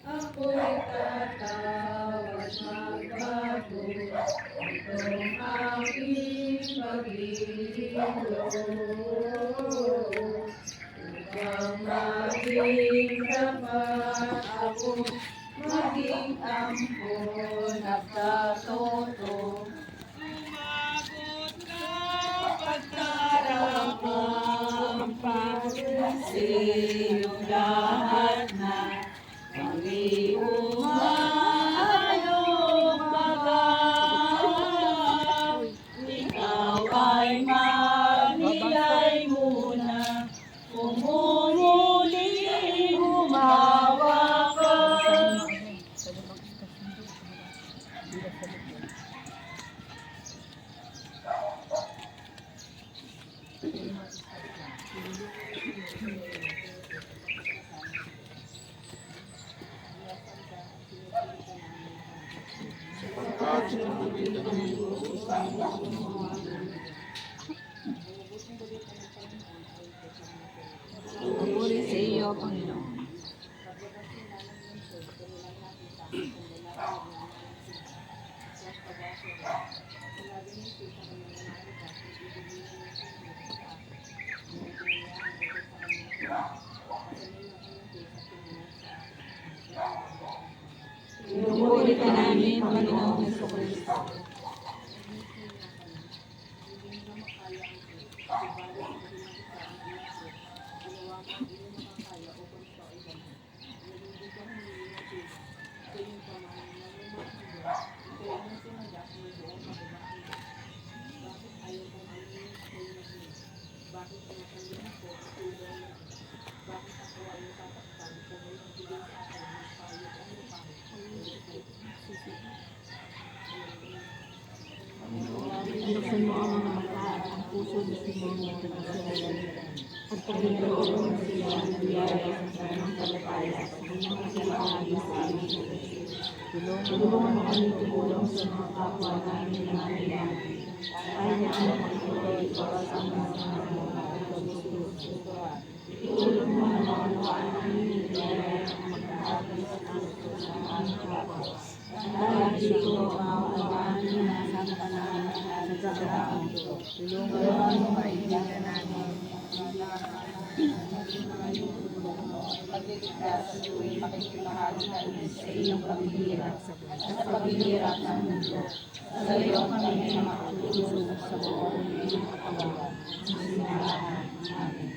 Ako'y tatawag magbago, itong aking paglilingkod. Upang maging tapat ako, maging ampon at katoto. Sumagot ka pagkaramang pag-isip lahat na pag-iumayong bagay. Ikaw ay manilay muna, umuli humawa ka. Pumuri sa iyo, Panginoon. Pumuri ka namin, Panginoong Jesucristo. Buksan mo ang mga mata at ang puso ni Simon at nagkasalayan at pagkakaroon sila ng biyaya sa pananampalataya sa kanyang kasalahagi sa amin. Tulungan mo kami tumulong sa mga kapwa namin na nangangailangan. Tayo na ang makikituloy para sa mga itulong mo na maunawaan namin yung biyaya ng magkakabay sa puso ng aming kapwa. Dahil dito ang awaan na sa panahon sa kasagaan. Tulungan mo maibigan namin pagliligtas sa tuwing makikimahagi namin sa iyong paghihirap at paghihirap ng mundo. Sa iyo kami ay makatulong sa buong iyong katawan. Amen.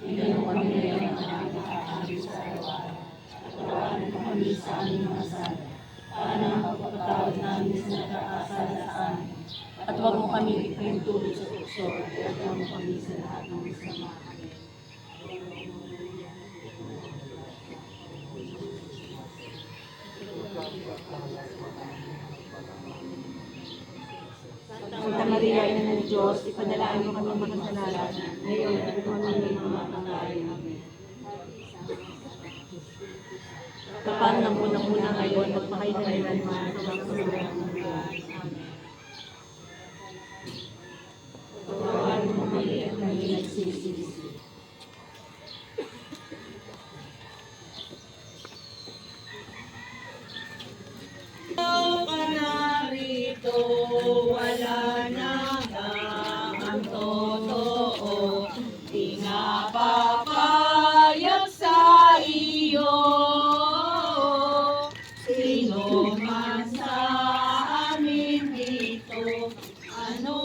Bigyan mo kami ngayon ang aming kakabis sa araw-araw. At tawanan mo kami sa aming mga sala. Para ang pagpapatawad namin sa nagkakasala sa amin. At huwag mo kami ipahintulot sa tukso at huwag mo kami sa lahat ng masama. Santa Maria, Ina ng Diyos, ipanalangin mo kami makasalanan, ngayon at kung kami ng mga panglain. Kapag ng unang-una ngayon, magpakailangan mo ang pagkakulong ng mundo. Tawagan mo kami at kami nagsisisi. Wala na ang totoo, di nga papayag sa iyo. Sino man sa amin dito, ano